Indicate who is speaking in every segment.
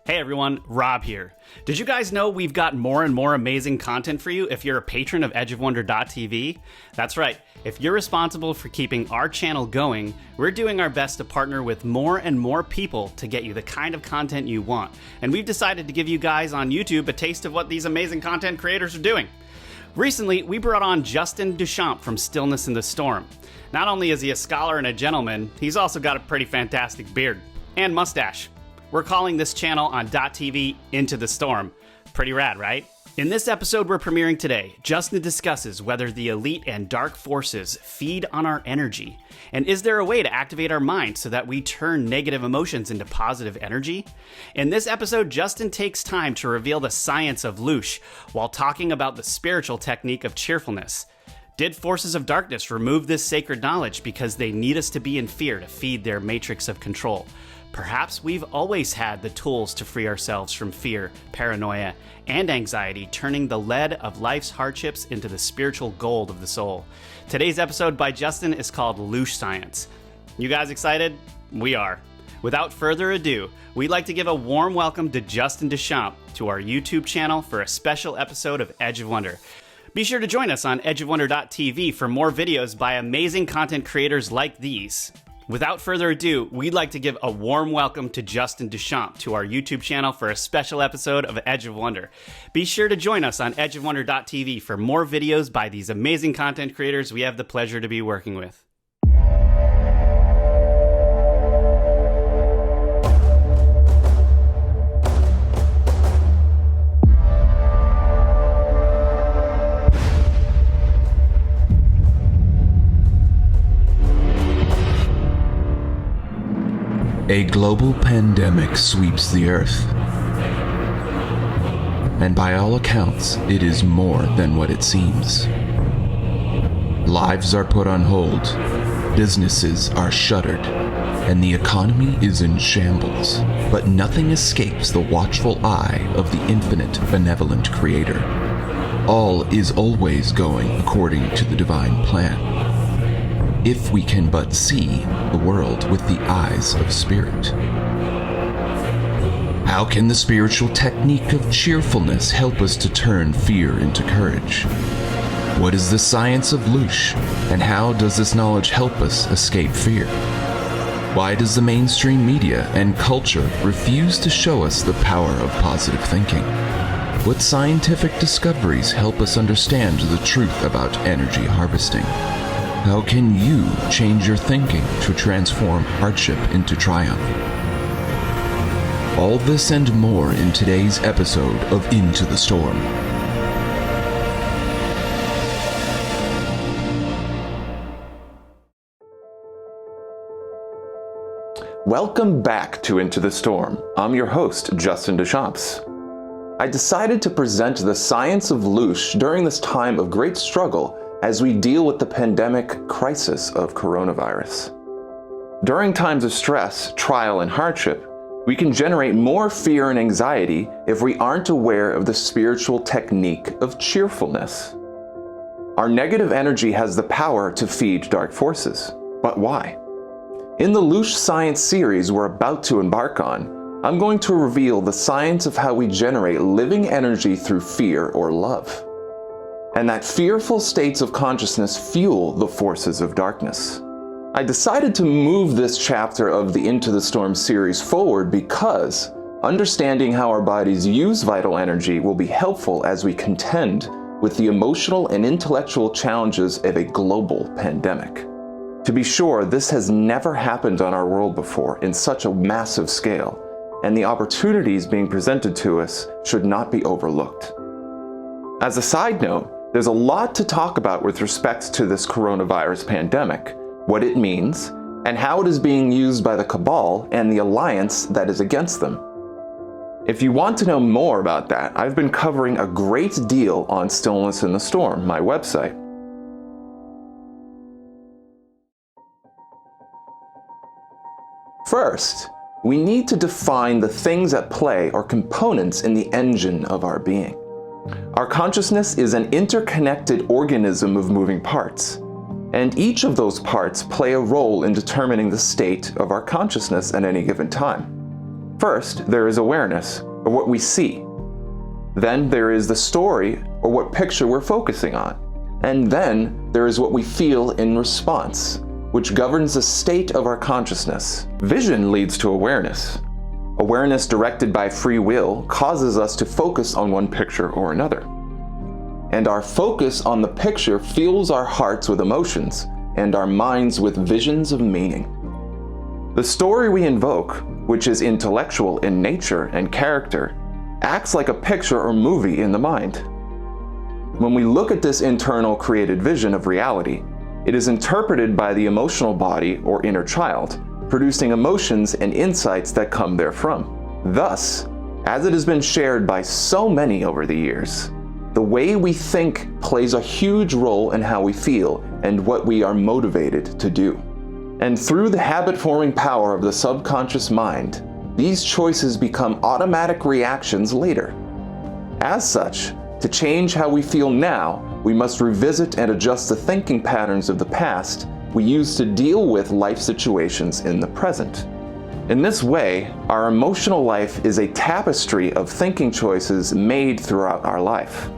Speaker 1: Hey everyone, Rob here. Did you guys know we've got more and more amazing content for you if you're a patron of edgeofwonder.tv? That's right, if you're responsible for keeping our channel going, we're doing our best to partner with more and more people to get you the kind of content you want. And we've decided to give you guys on YouTube a taste of what these amazing content creators are doing. Recently, we brought on Justin Deschamps from Stillness in the Storm. Not only is he a scholar and a gentleman, he's also got a pretty fantastic beard and mustache. We're calling this channel on .tv Into the Storm. Pretty rad, right? In this episode we're premiering today, Justin discusses whether the elite and dark forces feed on our energy. And is there a way to activate our mind so that we turn negative emotions into positive energy? In this episode, Justin takes time to reveal the science of Loosh while talking about the spiritual technique of cheerfulness. Did forces of darkness remove this sacred knowledge because they need us to be in fear to feed their matrix of control? Perhaps we've always had the tools to free ourselves from fear, paranoia, and anxiety, turning the lead of life's hardships into the spiritual gold of the soul. Today's episode by Justin is called Loosh Science. You guys excited? We are. Without further ado, we'd like to give a warm welcome to Justin Deschamps to our YouTube channel for a special episode of Edge of Wonder. Be sure to join us on edgeofwonder.tv for more videos by amazing content creators like these. Without further ado, we'd like to give a warm welcome to Justin Deschamps to our YouTube channel for a special episode of Edge of Wonder. Be sure to join us on edgeofwonder.tv for more videos by these amazing content creators we have the pleasure to be working with.
Speaker 2: A global pandemic sweeps the earth. And by all accounts, it is more than what it seems. Lives are put on hold, businesses are shuttered, and the economy is in shambles. But nothing escapes the watchful eye of the infinite benevolent Creator. All is always going according to the divine plan. If we can but see the world with the eyes of spirit. How can the spiritual technique of cheerfulness help us to turn fear into courage? What is the science of Loosh, and how does this knowledge help us escape fear? Why does the mainstream media and culture refuse to show us the power of positive thinking? What scientific discoveries help us understand the truth about energy harvesting? How can you change your thinking to transform hardship into triumph? All this and more in today's episode of Into the Storm.
Speaker 3: Welcome back to Into the Storm. I'm your host, Justin Deschamps. I decided to present the science of Loosh during this time of great struggle as we deal with the pandemic crisis of coronavirus. During times of stress, trial, and hardship, we can generate more fear and anxiety if we aren't aware of the spiritual technique of cheerfulness. Our negative energy has the power to feed dark forces. But why? In the Loosh Science series we're about to embark on, I'm going to reveal the science of how we generate living energy through fear or love, and that fearful states of consciousness fuel the forces of darkness. I decided to move this chapter of the Into the Storm series forward because understanding how our bodies use vital energy will be helpful as we contend with the emotional and intellectual challenges of a global pandemic. To be sure, this has never happened on our world before in such a massive scale, and the opportunities being presented to us should not be overlooked. As a side note, there's a lot to talk about with respect to this coronavirus pandemic, what it means, and how it is being used by the cabal and the alliance that is against them. If you want to know more about that, I've been covering a great deal on Stillness in the Storm, my website. First, we need to define the things at play or components in the engine of our being. Our consciousness is an interconnected organism of moving parts, and each of those parts play a role in determining the state of our consciousness at any given time. First, there is awareness, or what we see. Then there is the story, or what picture we're focusing on. And then there is what we feel in response, which governs the state of our consciousness. Vision leads to awareness. Awareness directed by free will causes us to focus on one picture or another. And our focus on the picture fuels our hearts with emotions and our minds with visions of meaning. The story we invoke, which is intellectual in nature and character, acts like a picture or movie in the mind. When we look at this internal created vision of reality, it is interpreted by the emotional body or inner child, producing emotions and insights that come therefrom. Thus, as it has been shared by so many over the years, the way we think plays a huge role in how we feel and what we are motivated to do. And through the habit-forming power of the subconscious mind, these choices become automatic reactions later. As such, to change how we feel now, we must revisit and adjust the thinking patterns of the past we use to deal with life situations in the present. In this way, our emotional life is a tapestry of thinking choices made throughout our life.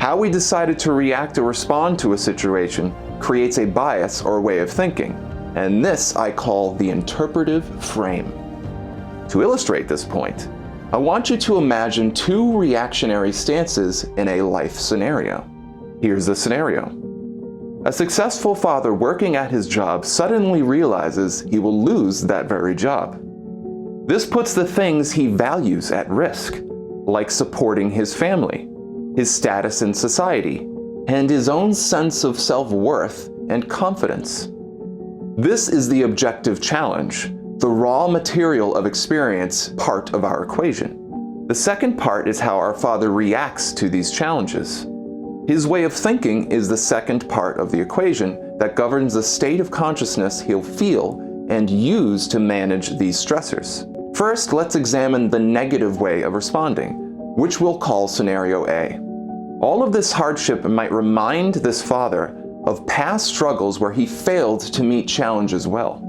Speaker 3: How we decided to react or respond to a situation creates a bias or way of thinking, and this I call the interpretive frame. To illustrate this point, I want you to imagine two reactionary stances in a life scenario. Here's the scenario. A successful father working at his job suddenly realizes he will lose that very job. This puts the things he values at risk, like supporting his family, his status in society, and his own sense of self-worth and confidence. This is the objective challenge, the raw material of experience part of our equation. The second part is how our father reacts to these challenges. His way of thinking is the second part of the equation that governs the state of consciousness he'll feel and use to manage these stressors. First, let's examine the negative way of responding, which we'll call scenario A. All of this hardship might remind this father of past struggles where he failed to meet challenges well.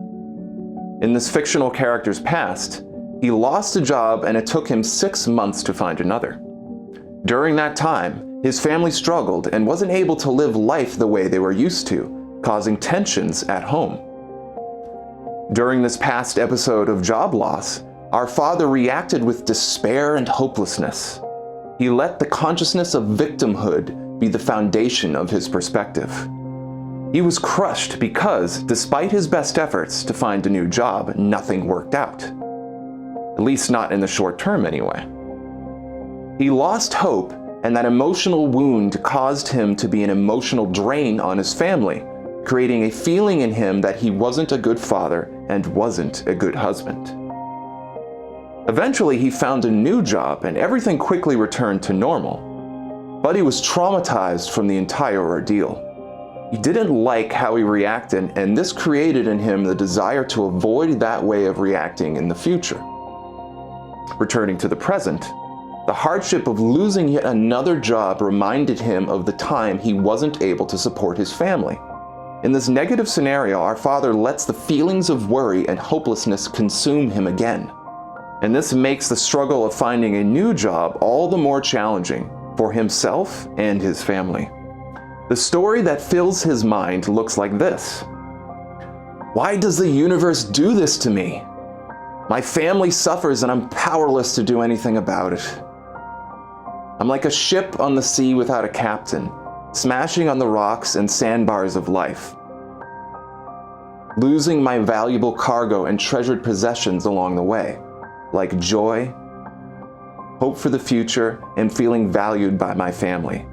Speaker 3: In this fictional character's past, he lost a job and it took him 6 months to find another. During that time, his family struggled and wasn't able to live life the way they were used to, causing tensions at home. During this past episode of job loss, our father reacted with despair and hopelessness. He let the consciousness of victimhood be the foundation of his perspective. He was crushed because, despite his best efforts to find a new job, nothing worked out. At least not in the short term anyway. He lost hope, and that emotional wound caused him to be an emotional drain on his family, creating a feeling in him that he wasn't a good father and wasn't a good husband. Eventually, he found a new job and everything quickly returned to normal. But he was traumatized from the entire ordeal. He didn't like how he reacted, and this created in him the desire to avoid that way of reacting in the future. Returning to the present, the hardship of losing yet another job reminded him of the time he wasn't able to support his family. In this negative scenario, our father lets the feelings of worry and hopelessness consume him again. And this makes the struggle of finding a new job all the more challenging for himself and his family. The story that fills his mind looks like this. Why does the universe do this to me? My family suffers and I'm powerless to do anything about it. I'm like a ship on the sea without a captain, smashing on the rocks and sandbars of life, losing my valuable cargo and treasured possessions along the way, like joy, hope for the future, and feeling valued by my family.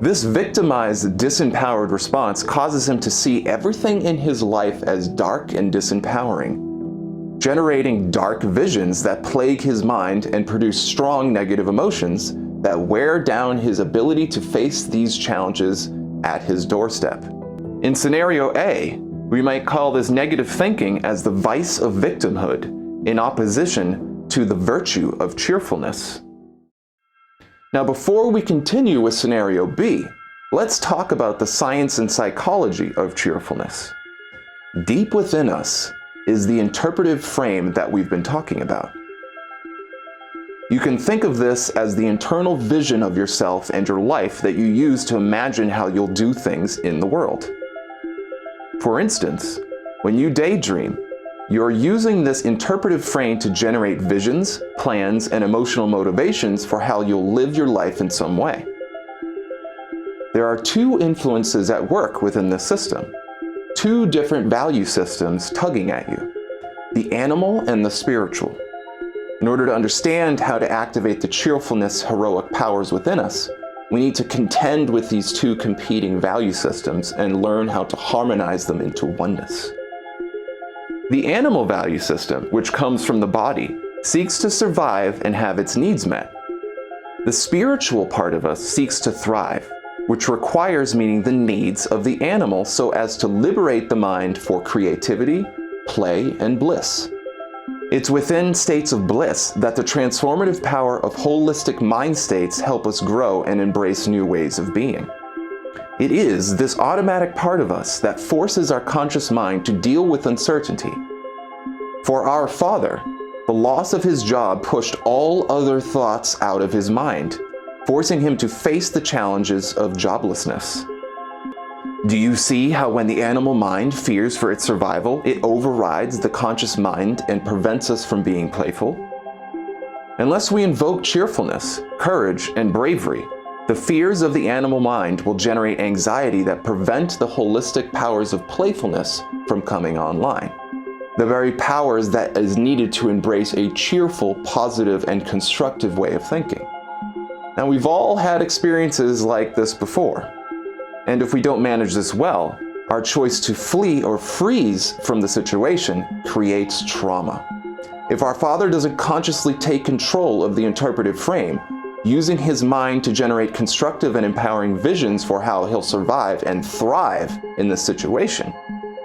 Speaker 3: This victimized, disempowered response causes him to see everything in his life as dark and disempowering, generating dark visions that plague his mind and produce strong negative emotions that wear down his ability to face these challenges at his doorstep. In scenario A, we might call this negative thinking as the vice of victimhood, in opposition to the virtue of cheerfulness. Now, before we continue with scenario B, let's talk about the science and psychology of cheerfulness. Deep within us, is the interpretive frame that we've been talking about. You can think of this as the internal vision of yourself and your life that you use to imagine how you'll do things in the world. For instance, when you daydream, you're using this interpretive frame to generate visions, plans, and emotional motivations for how you'll live your life in some way. There are two influences at work within this system, two different value systems tugging at you, the animal and the spiritual. In order to understand how to activate the cheerfulness, heroic powers within us, we need to contend with these two competing value systems and learn how to harmonize them into oneness. The animal value system, which comes from the body, seeks to survive and have its needs met. The spiritual part of us seeks to thrive, which requires meeting the needs of the animal so as to liberate the mind for creativity, play, and bliss. It's within states of bliss that the transformative power of holistic mind states help us grow and embrace new ways of being. It is this automatic part of us that forces our conscious mind to deal with uncertainty. For our father, the loss of his job pushed all other thoughts out of his mind, forcing him to face the challenges of joblessness. Do you see how when the animal mind fears for its survival, it overrides the conscious mind and prevents us from being playful? Unless we invoke cheerfulness, courage, and bravery, the fears of the animal mind will generate anxiety that prevent the holistic powers of playfulness from coming online. The very powers that is needed to embrace a cheerful, positive, and constructive way of thinking. Now, we've all had experiences like this before. And if we don't manage this well, our choice to flee or freeze from the situation creates trauma. If our father doesn't consciously take control of the interpretive frame, using his mind to generate constructive and empowering visions for how he'll survive and thrive in this situation,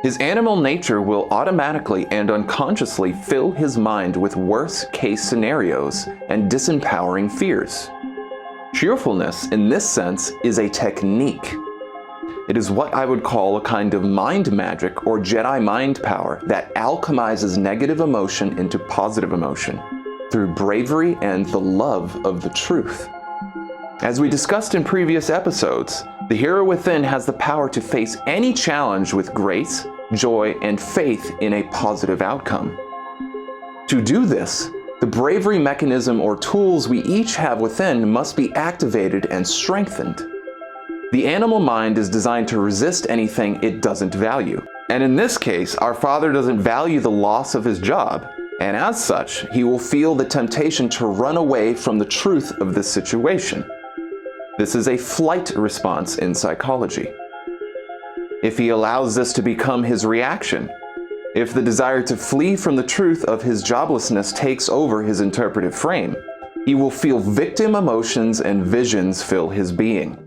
Speaker 3: his animal nature will automatically and unconsciously fill his mind with worst-case scenarios and disempowering fears. Cheerfulness, in this sense, is a technique. It is what I would call a kind of mind magic or Jedi mind power that alchemizes negative emotion into positive emotion through bravery and the love of the truth. As we discussed in previous episodes, the hero within has the power to face any challenge with grace, joy, and faith in a positive outcome. To do this, the bravery mechanism or tools we each have within must be activated and strengthened. The animal mind is designed to resist anything it doesn't value. And in this case, our father doesn't value the loss of his job, and as such, he will feel the temptation to run away from the truth of this situation. This is a flight response in psychology. If he allows this to become his reaction, if the desire to flee from the truth of his joblessness takes over his interpretive frame, he will feel victim emotions and visions fill his being.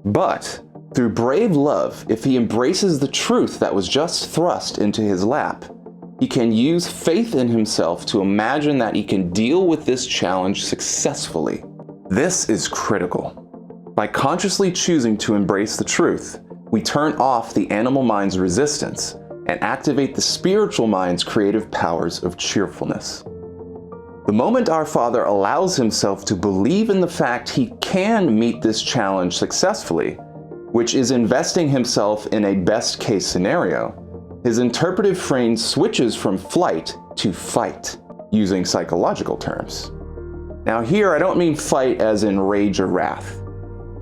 Speaker 3: But through brave love, if he embraces the truth that was just thrust into his lap, he can use faith in himself to imagine that he can deal with this challenge successfully. This is critical. By consciously choosing to embrace the truth, we turn off the animal mind's resistance and activate the spiritual mind's creative powers of cheerfulness. The moment our father allows himself to believe in the fact he can meet this challenge successfully, which is investing himself in a best-case scenario, his interpretive frame switches from flight to fight, using psychological terms. Now here, I don't mean fight as in rage or wrath.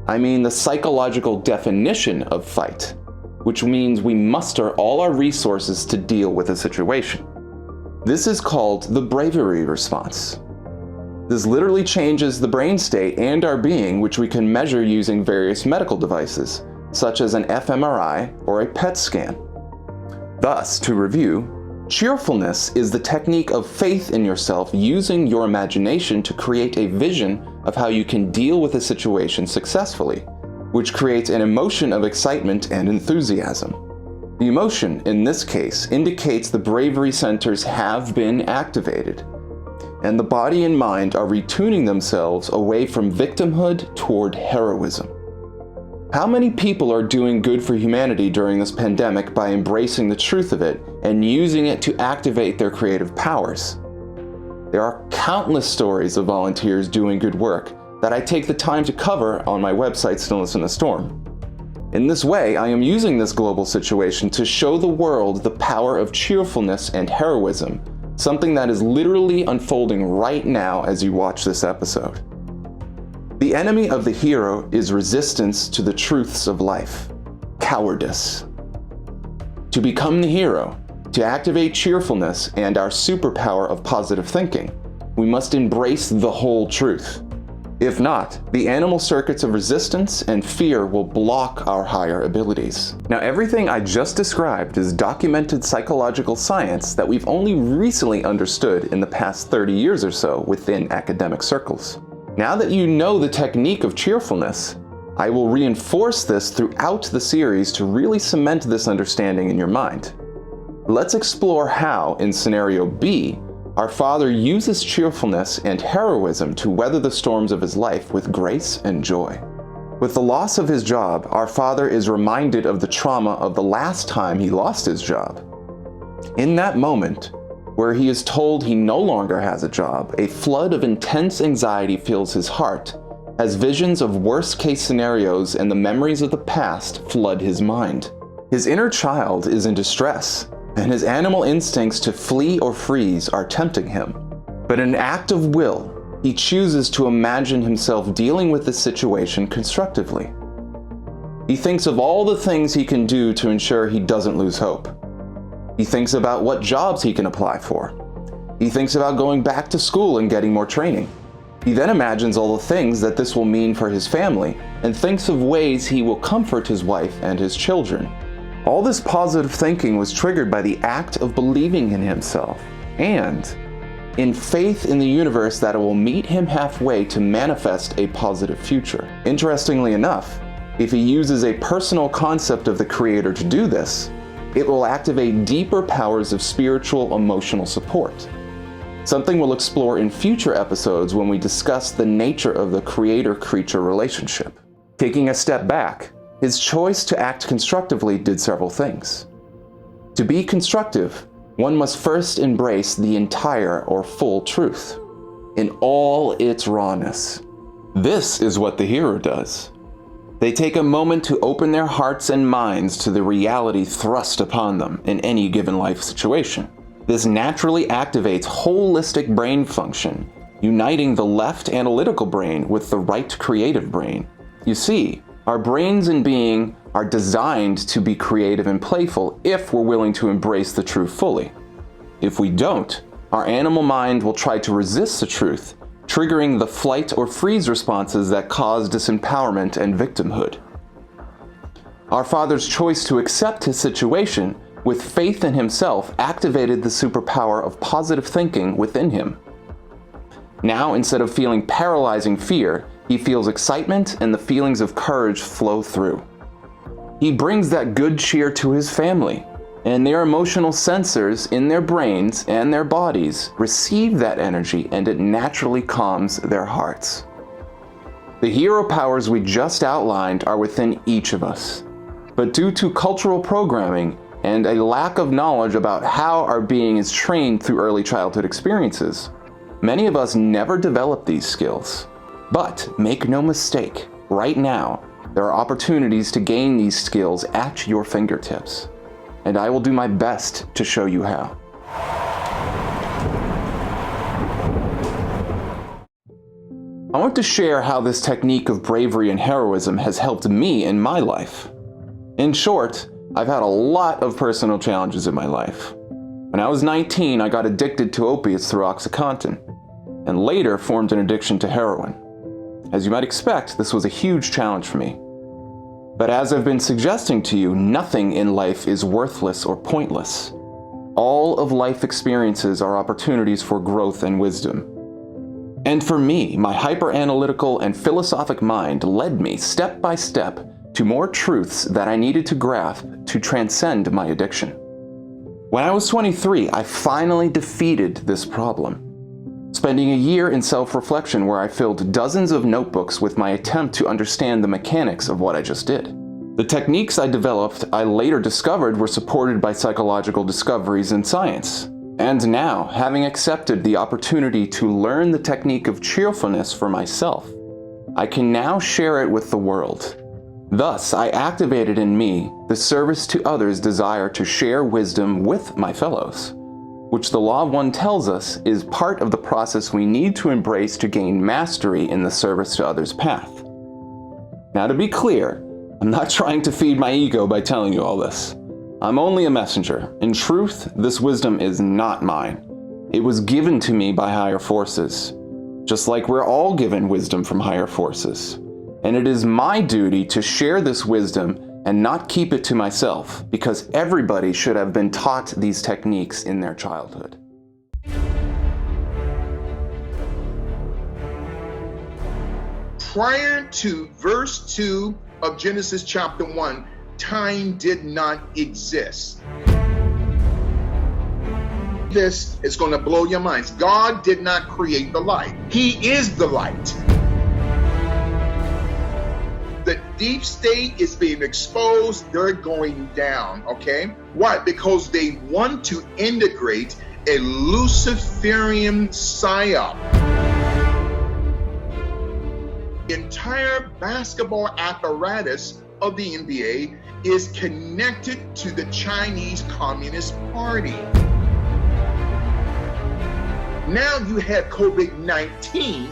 Speaker 3: I mean the psychological definition of fight, which means we muster all our resources to deal with a situation. This is called the bravery response. This literally changes the brain state and our being, which we can measure using various medical devices, such as an fMRI or a PET scan. Thus, to review, cheerfulness is the technique of faith in yourself using your imagination to create a vision of how you can deal with a situation successfully, which creates an emotion of excitement and enthusiasm. The emotion, in this case, indicates the bravery centers have been activated, and the body and mind are retuning themselves away from victimhood toward heroism. How many people are doing good for humanity during this pandemic by embracing the truth of it and using it to activate their creative powers? There are countless stories of volunteers doing good work that I take the time to cover on my website, Stillness in the Storm. In this way, I am using this global situation to show the world the power of cheerfulness and heroism, something that is literally unfolding right now as you watch this episode. The enemy of the hero is resistance to the truths of life, cowardice. To become the hero, to activate cheerfulness and our superpower of positive thinking, we must embrace the whole truth. If not, the animal circuits of resistance and fear will block our higher abilities. Now, everything I just described is documented psychological science that we've only recently understood in the past 30 years or so within academic circles. Now that you know the technique of cheerfulness, I will reinforce this throughout the series to really cement this understanding in your mind. Let's explore how, in scenario B, our father uses cheerfulness and heroism to weather the storms of his life with grace and joy. With the loss of his job, our father is reminded of the trauma of the last time he lost his job. In that moment, where he is told he no longer has a job, a flood of intense anxiety fills his heart, as visions of worst-case scenarios and the memories of the past flood his mind. His inner child is in distress, and his animal instincts to flee or freeze are tempting him. But in an act of will, he chooses to imagine himself dealing with the situation constructively. He thinks of all the things he can do to ensure he doesn't lose hope. He thinks about what jobs he can apply for. He thinks about going back to school and getting more training. He then imagines all the things that this will mean for his family and thinks of ways he will comfort his wife and his children. All this positive thinking was triggered by the act of believing in himself and in faith in the universe that it will meet him halfway to manifest a positive future. Interestingly enough, if he uses a personal concept of the Creator to do this, it will activate deeper powers of spiritual emotional support. Something we'll explore in future episodes when we discuss the nature of the Creator-creature relationship. Taking a step back, his choice to act constructively did several things. To be constructive, one must first embrace the entire or full truth, in all its rawness. This is what the hero does. They take a moment to open their hearts and minds to the reality thrust upon them in any given life situation. This naturally activates holistic brain function, uniting the left analytical brain with the right creative brain. You see, our brains and being are designed to be creative and playful if we're willing to embrace the truth fully. If we don't, our animal mind will try to resist the truth, triggering the flight or freeze responses that cause disempowerment and victimhood. Our father's choice to accept his situation with faith in himself activated the superpower of positive thinking within him. Now, instead of feeling paralyzing fear, he feels excitement and the feelings of courage flow through. He brings that good cheer to his family, and their emotional sensors in their brains and their bodies receive that energy, and it naturally calms their hearts. The hero powers we just outlined are within each of us, but due to cultural programming and a lack of knowledge about how our being is trained through early childhood experiences, many of us never develop these skills. But make no mistake, right now, there are opportunities to gain these skills at your fingertips, and I will do my best to show you how. I want to share how this technique of bravery and heroism has helped me in my life. In short, I've had a lot of personal challenges in my life. When I was 19, I got addicted to opiates through OxyDATIVE, and later formed an addiction to heroin. As you might expect, this was a huge challenge for me. But as I've been suggesting to you, nothing in life is worthless or pointless. All of life experiences are opportunities for growth and wisdom. And for me, my hyper-analytical and philosophic mind led me step by step to more truths that I needed to grasp to transcend my addiction. When I was 23, I finally defeated this problem. spending a year in self-reflection where I filled dozens of notebooks with my attempt to understand the mechanics of what I just did. The techniques I developed, I later discovered were supported by psychological discoveries in science. And now, having accepted the opportunity to learn the technique of cheerfulness for myself, I can now share it with the world. Thus, I activated in me the service to others' desire to share wisdom with my fellows, which the Law of One tells us is part of the process we need to embrace to gain mastery in the service to others' path. Now, to be clear, I'm not trying to feed my ego by telling you all this. I'm only a messenger. In truth, this wisdom is not mine. It was given to me by higher forces, just like we're all given wisdom from higher forces. And it is my duty to share this wisdom and not keep it to myself, because everybody should have been taught these techniques in their childhood.
Speaker 4: Prior to verse 2 of Genesis chapter 1, time did not exist. This is going to blow your minds. God did not create the light. He is the light. The deep state is being exposed. They're going down, okay? Why? Because they want to integrate a Luciferian psyop. The entire basketball apparatus of the NBA is connected to the Chinese Communist Party. Now you have COVID-19,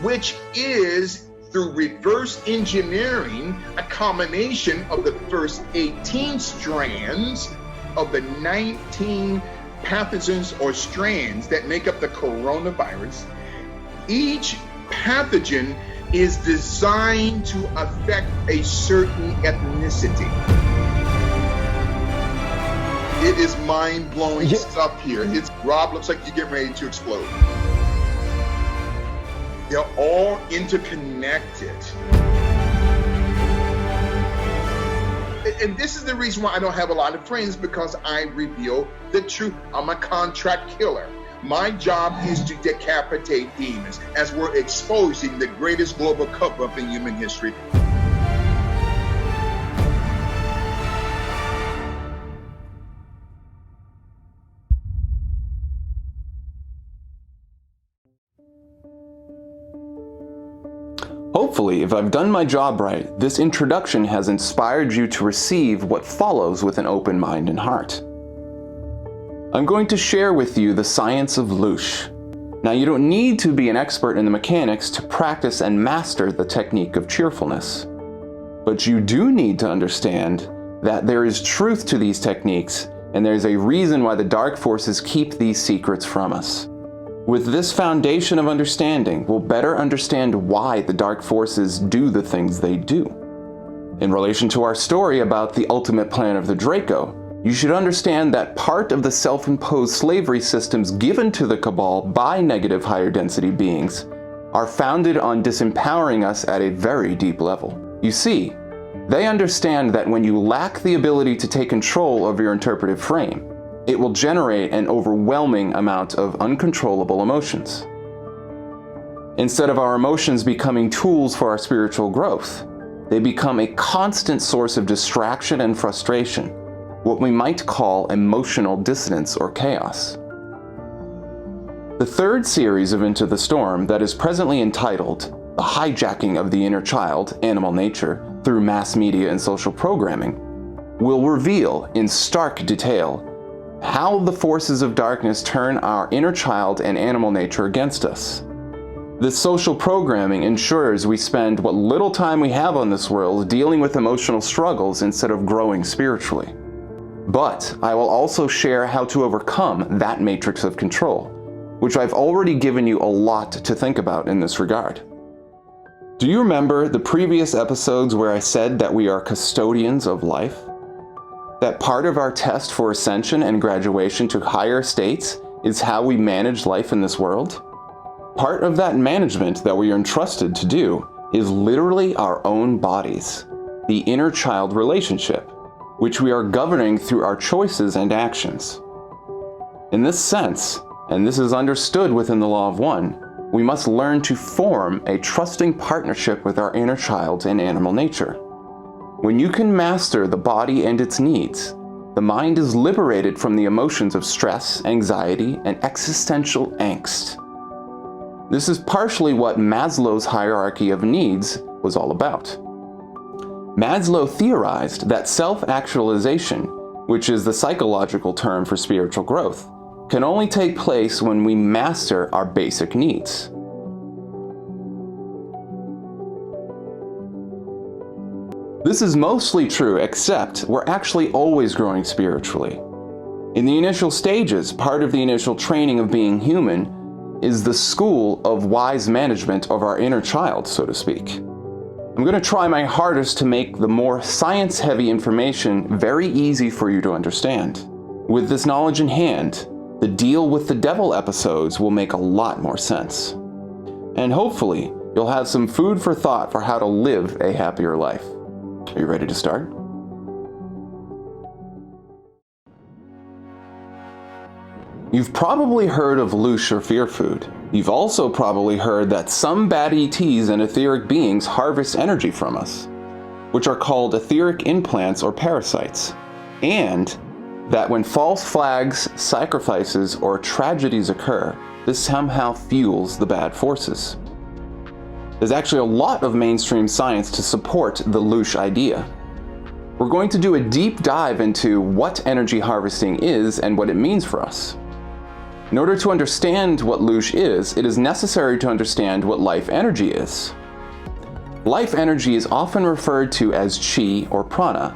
Speaker 4: which is, through reverse engineering, a combination of the first 18 strands of the 19 pathogens or strands that make up the coronavirus. Each pathogen is designed to affect a certain ethnicity. It is mind-blowing stuff here. Rob, looks like you're getting ready to explode. They're all interconnected. And this is the reason why I don't have a lot of friends, because I reveal the truth. I'm a contract killer. My job is to decapitate demons as we're exposing the greatest global cover-up in human history.
Speaker 3: Hopefully, if I've done my job right, this introduction has inspired you to receive what follows with an open mind and heart. I'm going to share with you the science of Loosh. Now, you don't need to be an expert in the mechanics to practice and master the technique of cheerfulness. But you do need to understand that there is truth to these techniques, and there's a reason why the dark forces keep these secrets from us. With this foundation of understanding, we'll better understand why the dark forces do the things they do. In relation to our story about the ultimate plan of the Draco, you should understand that part of the self-imposed slavery systems given to the Cabal by negative higher density beings are founded on disempowering us at a very deep level. You see, they understand that when you lack the ability to take control of your interpretive frame, it will generate an overwhelming amount of uncontrollable emotions. Instead of our emotions becoming tools for our spiritual growth, they become a constant source of distraction and frustration, what we might call emotional dissonance or chaos. The third series of Into the Storm, that is presently entitled The Hijacking of the Inner Child, Animal Nature, through Mass Media and Social Programming, will reveal in stark detail how the forces of darkness turn our inner child and animal nature against us. This social programming ensures we spend what little time we have on this world dealing with emotional struggles instead of growing spiritually. But I will also share how to overcome that matrix of control, which I've already given you a lot to think about in this regard. Do you remember the previous episodes where I said that we are custodians of life? That part of our test for ascension and graduation to higher states is how we manage life in this world? Part of that management that we are entrusted to do is literally our own bodies, the inner child relationship, which we are governing through our choices and actions. In this sense, and this is understood within the law of one, we must learn to form a trusting partnership with our inner child and animal nature. When you can master the body and its needs, the mind is liberated from the emotions of stress, anxiety, and existential angst. This is partially what Maslow's hierarchy of needs was all about. Maslow theorized that self-actualization, which is the psychological term for spiritual growth, can only take place when we master our basic needs. This is mostly true, except we're actually always growing spiritually. In the initial stages, part of the initial training of being human is the school of wise management of our inner child, so to speak. I'm going to try my hardest to make the more science-heavy information very easy for you to understand. With this knowledge in hand, the Deal with the Devil episodes will make a lot more sense. And hopefully, you'll have some food for thought for how to live a happier life. Are you ready to start? You've probably heard of Loosh or fear food. You've also probably heard that some bad ETs and etheric beings harvest energy from us, which are called etheric implants or parasites, and that when false flags, sacrifices, or tragedies occur, this somehow fuels the bad forces. There's actually a lot of mainstream science to support the Loosh idea. We're going to do a deep dive into what energy harvesting is and what it means for us. In order to understand what Loosh is, it is necessary to understand what life energy is. Life energy is often referred to as chi or prana,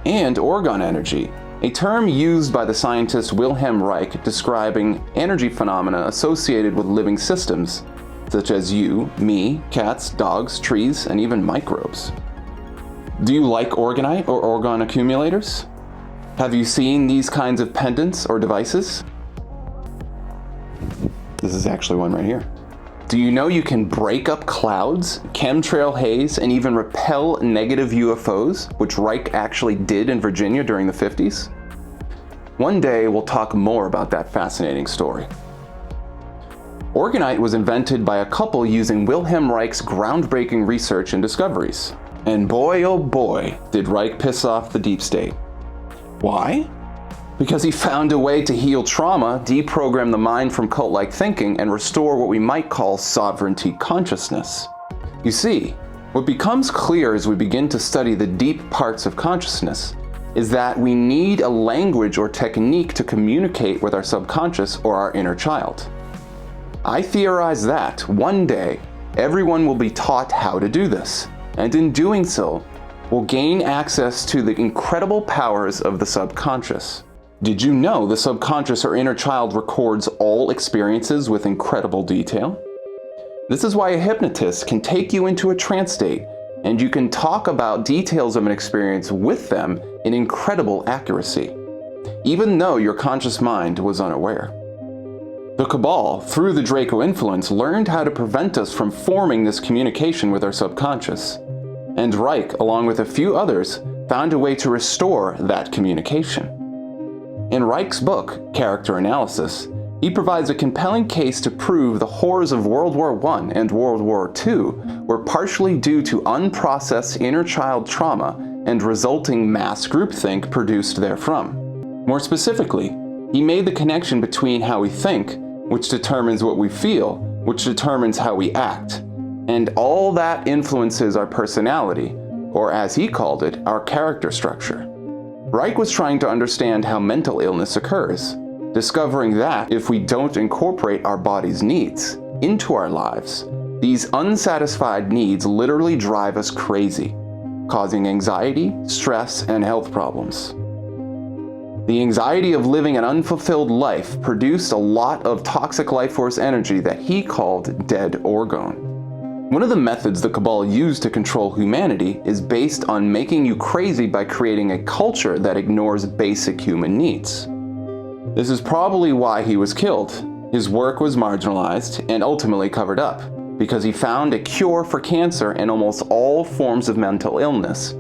Speaker 3: and orgone energy, a term used by the scientist Wilhelm Reich describing energy phenomena associated with living systems, such as you, me, cats, dogs, trees, and even microbes. Do you like orgonite or orgone accumulators? Have you seen these kinds of pendants or devices? This is actually one right here. Do you know you can break up clouds, chemtrail haze, and even repel negative UFOs, which Reich actually did in Virginia during the 50s? One day we'll talk more about that fascinating story. Orgonite was invented by a couple using Wilhelm Reich's groundbreaking research and discoveries. And boy oh boy, did Reich piss off the deep state. Why? Because he found a way to heal trauma, deprogram the mind from cult-like thinking, and restore what we might call sovereignty consciousness. You see, what becomes clear as we begin to study the deep parts of consciousness is that we need a language or technique to communicate with our subconscious or our inner child. I theorize that one day everyone will be taught how to do this, and in doing so, will gain access to the incredible powers of the subconscious. Did you know the subconscious or inner child records all experiences with incredible detail? This is why a hypnotist can take you into a trance state, and you can talk about details of an experience with them in incredible accuracy, even though your conscious mind was unaware. The Cabal, through the Draco influence, learned how to prevent us from forming this communication with our subconscious. And Reich, along with a few others, found a way to restore that communication. In Reich's book, Character Analysis, he provides a compelling case to prove the horrors of World War I and World War II were partially due to unprocessed inner child trauma and resulting mass groupthink produced therefrom. More specifically, he made the connection between how we think, which determines what we feel, which determines how we act, and all that influences our personality, or as he called it, our character structure. Reich was trying to understand how mental illness occurs, discovering that if we don't incorporate our body's needs into our lives, these unsatisfied needs literally drive us crazy, causing anxiety, stress, and health problems. The anxiety of living an unfulfilled life produced a lot of toxic life force energy that he called dead orgone. One of the methods the Cabal used to control humanity is based on making you crazy by creating a culture that ignores basic human needs. This is probably why he was killed. His work was marginalized and ultimately covered up, because he found a cure for cancer and almost all forms of mental illness,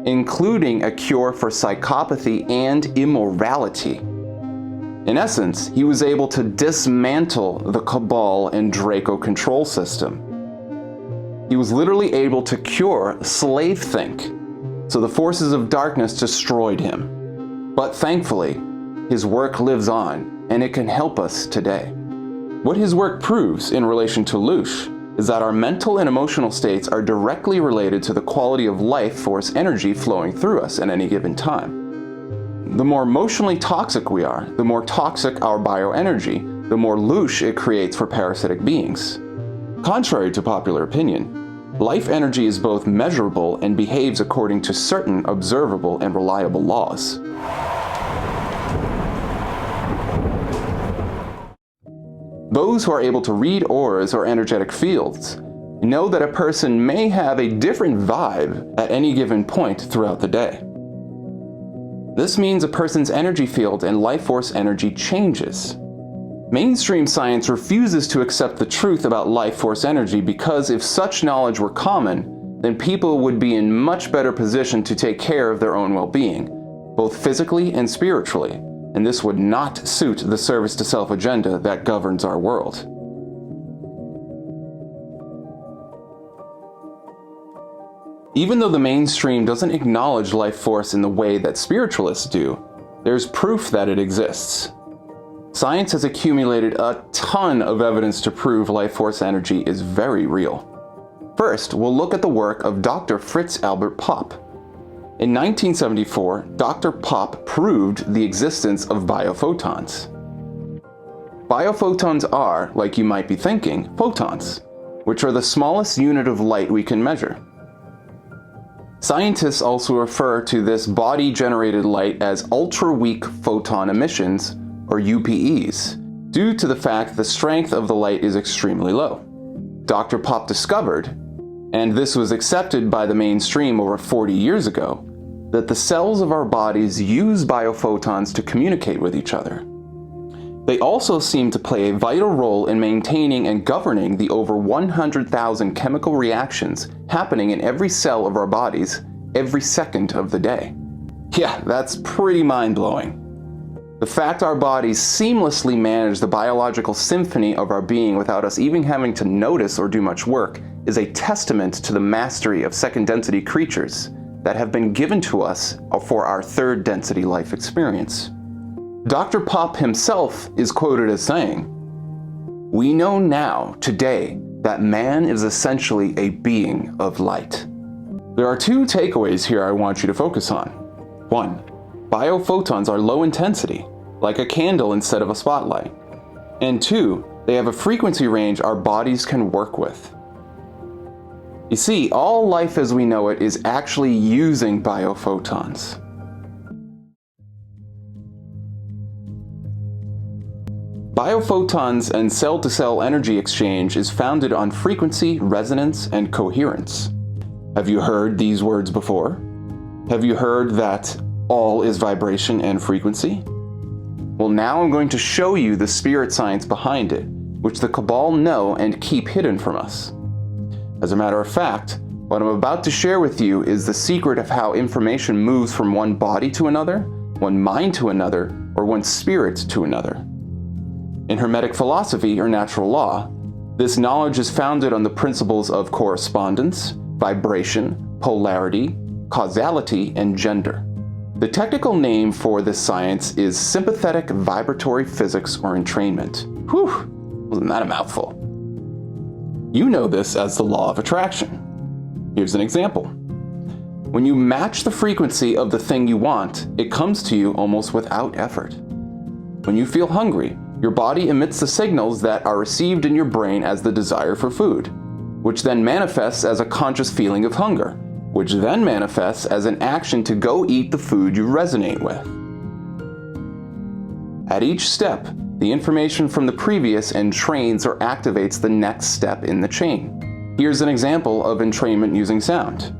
Speaker 3: including a cure for psychopathy and immorality. In essence, he was able to dismantle the Cabal and Draco control system. He was literally able to cure slave-think, so the forces of darkness destroyed him. But thankfully, his work lives on, and it can help us today. What his work proves in relation to Loosh is that our mental and emotional states are directly related to the quality of life force energy flowing through us at any given time. The more emotionally toxic we are, the more toxic our bioenergy, the more Loosh it creates for parasitic beings. Contrary to popular opinion, life energy is both measurable and behaves according to certain observable and reliable laws. Those who are able to read auras or energetic fields know that a person may have a different vibe at any given point throughout the day. This means a person's energy field and life force energy changes. Mainstream science refuses to accept the truth about life force energy because if such knowledge were common, then people would be in much better position to take care of their own well-being, both physically and spiritually, and this would not suit the service to self agenda that governs our world. Even though the mainstream doesn't acknowledge life force in the way that spiritualists do, there's proof that it exists. Science has accumulated a ton of evidence to prove life force energy is very real. First, we'll look at the work of Dr. Fritz Albert Popp. In 1974, Dr. Popp proved the existence of biophotons. Biophotons are, like you might be thinking, photons, which are the smallest unit of light we can measure. Scientists also refer to this body-generated light as ultra-weak photon emissions, or UPEs, due to the fact the strength of the light is extremely low. Dr. Popp discovered, and this was accepted by the mainstream over 40 years ago, that the cells of our bodies use biophotons to communicate with each other. They also seem to play a vital role in maintaining and governing the over 100,000 chemical reactions happening in every cell of our bodies every second of the day. Yeah, that's pretty mind-blowing. The fact our bodies seamlessly manage the biological symphony of our being without us even having to notice or do much work is a testament to the mastery of second-density creatures that have been given to us for our third-density life experience. Dr. Popp himself is quoted as saying, "We know now, today, that man is essentially a being of light." There are two takeaways here I want you to focus on. 1. Biophotons are low intensity, like a candle instead of a spotlight. And 2, they have a frequency range our bodies can work with. You see, all life as we know it is actually using biophotons. Biophotons and cell-to-cell energy exchange is founded on frequency, resonance, and coherence. Have you heard these words before? Have you heard that all is vibration and frequency? Well, now I'm going to show you the spirit science behind it, which the Cabal know and keep hidden from us. As a matter of fact, what I'm about to share with you is the secret of how information moves from one body to another, one mind to another, or one spirit to another. In Hermetic philosophy or natural law, this knowledge is founded on the principles of correspondence, vibration, polarity, causality, and gender. The technical name for this science is sympathetic vibratory physics or entrainment. Whew, wasn't that a mouthful? You know this as the law of attraction. Here's an example. When you match the frequency of the thing you want, it comes to you almost without effort. When you feel hungry, your body emits the signals that are received in your brain as the desire for food, which then manifests as a conscious feeling of hunger, which then manifests as an action to go eat the food you resonate with. At each step, the information from the previous entrains or activates the next step in the chain. Here's an example of entrainment using sound.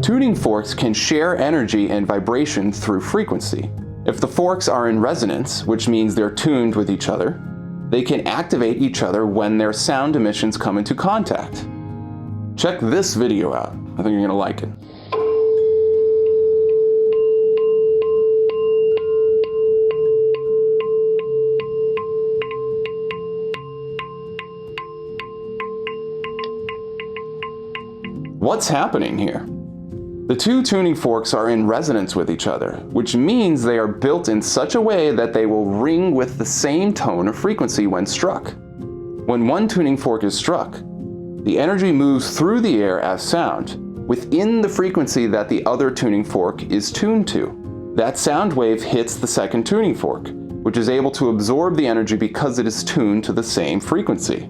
Speaker 3: Tuning forks can share energy and vibration through frequency. If the forks are in resonance, which means they're tuned with each other, they can activate each other when their sound emissions come into contact. Check this video out. I think you're gonna like it. What's happening here? The two tuning forks are in resonance with each other, which means they are built in such a way that they will ring with the same tone or frequency when struck. When one tuning fork is struck, the energy moves through the air as sound, within the frequency that the other tuning fork is tuned to. That sound wave hits the second tuning fork, which is able to absorb the energy because it is tuned to the same frequency.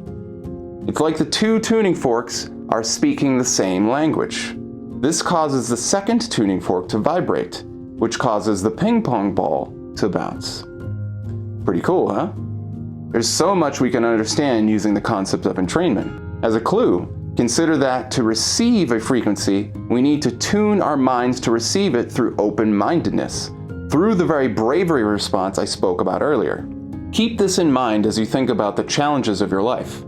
Speaker 3: It's like the two tuning forks are speaking the same language. This causes the second tuning fork to vibrate, which causes the ping pong ball to bounce. Pretty cool, huh? There's so much we can understand using the concept of entrainment. As a clue, consider that to receive a frequency, we need to tune our minds to receive it through open-mindedness, through the very bravery response I spoke about earlier. Keep this in mind as you think about the challenges of your life.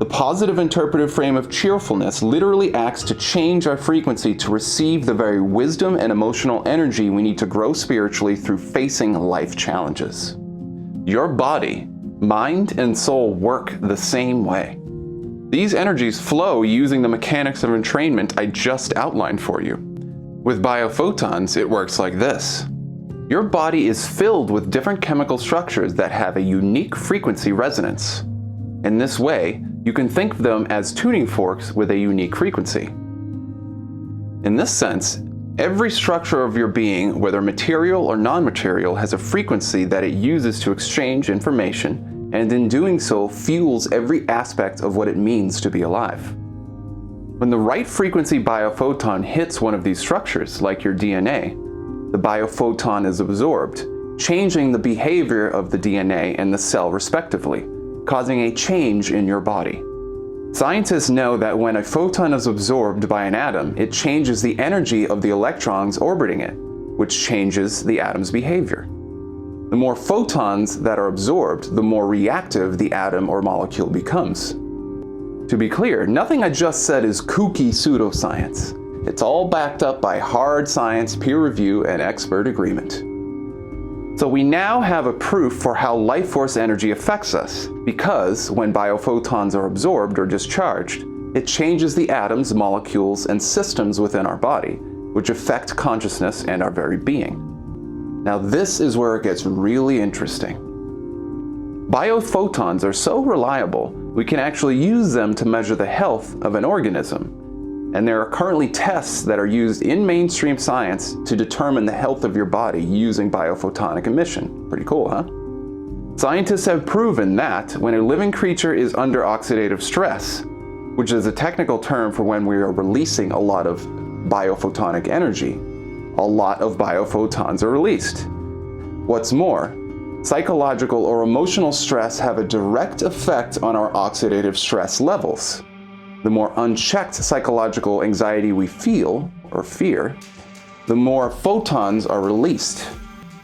Speaker 3: The positive interpretive frame of cheerfulness literally acts to change our frequency to receive the very wisdom and emotional energy we need to grow spiritually through facing life challenges. Your body, mind, and soul work the same way. These energies flow using the mechanics of entrainment I just outlined for you. With biophotons, it works like this. Your body is filled with different chemical structures that have a unique frequency resonance. In this way, you can think of them as tuning forks with a unique frequency. In this sense, every structure of your being, whether material or non-material, has a frequency that it uses to exchange information, and in doing so fuels every aspect of what it means to be alive. When the right frequency biophoton hits one of these structures, like your DNA, the biophoton is absorbed, changing the behavior of the DNA and the cell respectively, causing a change in your body. Scientists know that when a photon is absorbed by an atom, it changes the energy of the electrons orbiting it, which changes the atom's behavior. The more photons that are absorbed, the more reactive the atom or molecule becomes. To be clear, nothing I just said is kooky pseudoscience. It's all backed up by hard science, peer review, and expert agreement. So we now have a proof for how life force energy affects us, because when biophotons are absorbed or discharged, it changes the atoms, molecules, and systems within our body, which affect consciousness and our very being. Now this is where it gets really interesting. Biophotons are so reliable, we can actually use them to measure the health of an organism. And there are currently tests that are used in mainstream science to determine the health of your body using biophotonic emission. Pretty cool, huh? Scientists have proven that when a living creature is under oxidative stress, which is a technical term for when we are releasing a lot of biophotonic energy, a lot of biophotons are released. What's more, psychological or emotional stress have a direct effect on our oxidative stress levels. The more unchecked psychological anxiety we feel, or fear, the more photons are released.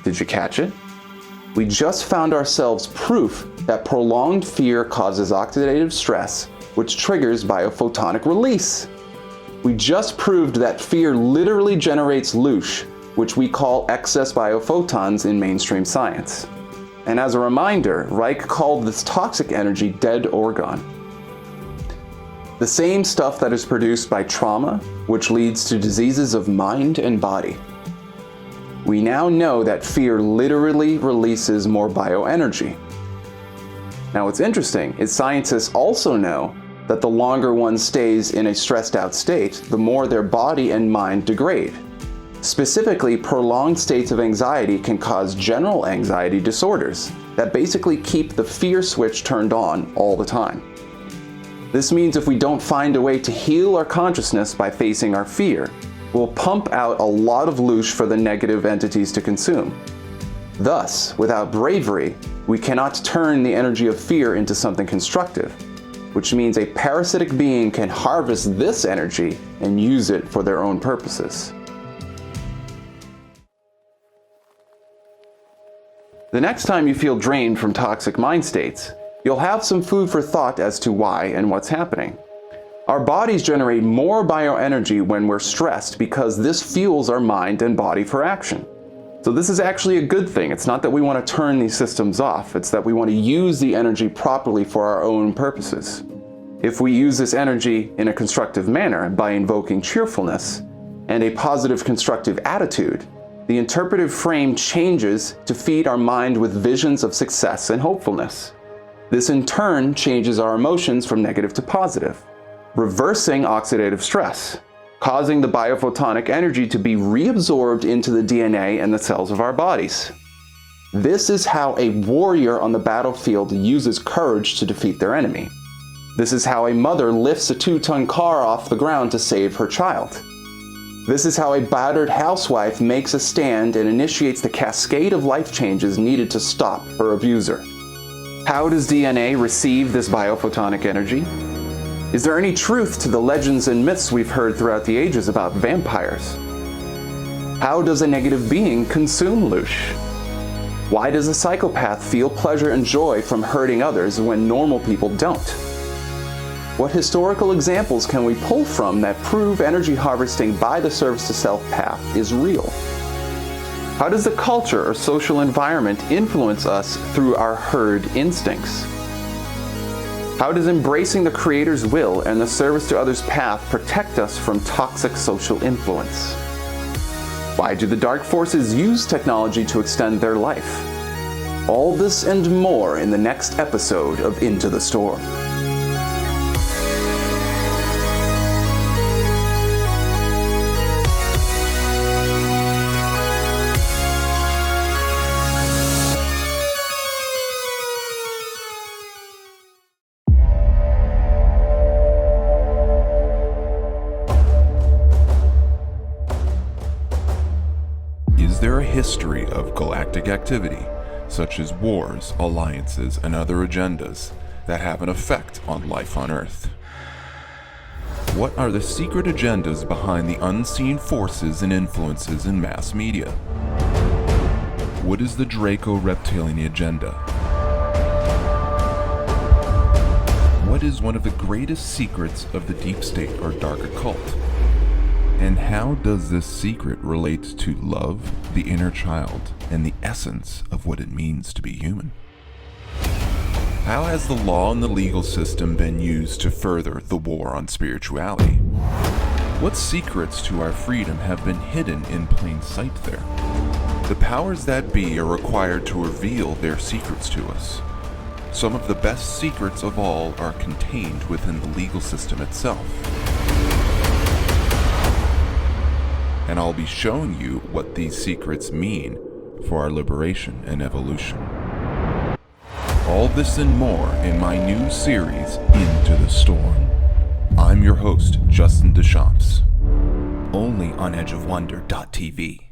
Speaker 3: Did you catch it? We just found ourselves proof that prolonged fear causes oxidative stress, which triggers biophotonic release. We just proved that fear literally generates Loosh, which we call excess biophotons in mainstream science. And as a reminder, Reich called this toxic energy dead orgone. The same stuff that is produced by trauma, which leads to diseases of mind and body. We now know that fear literally releases more bioenergy. Now what's interesting is scientists also know that the longer one stays in a stressed out state, the more their body and mind degrade. Specifically, prolonged states of anxiety can cause general anxiety disorders that basically keep the fear switch turned on all the time. This means if we don't find a way to heal our consciousness by facing our fear, we'll pump out a lot of Loosh for the negative entities to consume. Thus, without bravery, we cannot turn the energy of fear into something constructive, which means a parasitic being can harvest this energy and use it for their own purposes. The next time you feel drained from toxic mind states, you'll have some food for thought as to why and what's happening. Our bodies generate more bioenergy when we're stressed because this fuels our mind and body for action. So this is actually a good thing. It's not that we want to turn these systems off, it's that we want to use the energy properly for our own purposes. If we use this energy in a constructive manner by invoking cheerfulness and a positive constructive attitude, the interpretive frame changes to feed our mind with visions of success and hopefulness. This in turn changes our emotions from negative to positive, reversing oxidative stress, causing the biophotonic energy to be reabsorbed into the DNA and the cells of our bodies. This is how a warrior on the battlefield uses courage to defeat their enemy. This is how a mother lifts a 2-ton car off the ground to save her child. This is how a battered housewife makes a stand and initiates the cascade of life changes needed to stop her abuser. How does DNA receive this biophotonic energy? Is there any truth to the legends and myths we've heard throughout the ages about vampires? How does a negative being consume Loosh? Why does a psychopath feel pleasure and joy from hurting others when normal people don't? What historical examples can we pull from that prove energy harvesting by the service to self path is real? How does the culture or social environment influence us through our herd instincts? How does embracing the Creator's will and the service to others path protect us from toxic social influence? Why do the dark forces use technology to extend their life? All this and more in the next episode of Into the Storm.
Speaker 2: Is there a history of galactic activity, such as wars, alliances, and other agendas, that have an effect on life on Earth? What are the secret agendas behind the unseen forces and influences in mass media? What is the Draco-Reptilian agenda? What is one of the greatest secrets of the deep state or dark occult? And how does this secret relate to love, the inner child, and the essence of what it means to be human? How has the law and the legal system been used to further the war on spirituality? What secrets to our freedom have been hidden in plain sight there? The powers that be are required to reveal their secrets to us. Some of the best secrets of all are contained within the legal system itself. And I'll be showing you what these secrets mean for our liberation and evolution. All this and more in my new series, Into the Storm. I'm your host, Justin Deschamps, only on edgeofwonder.tv.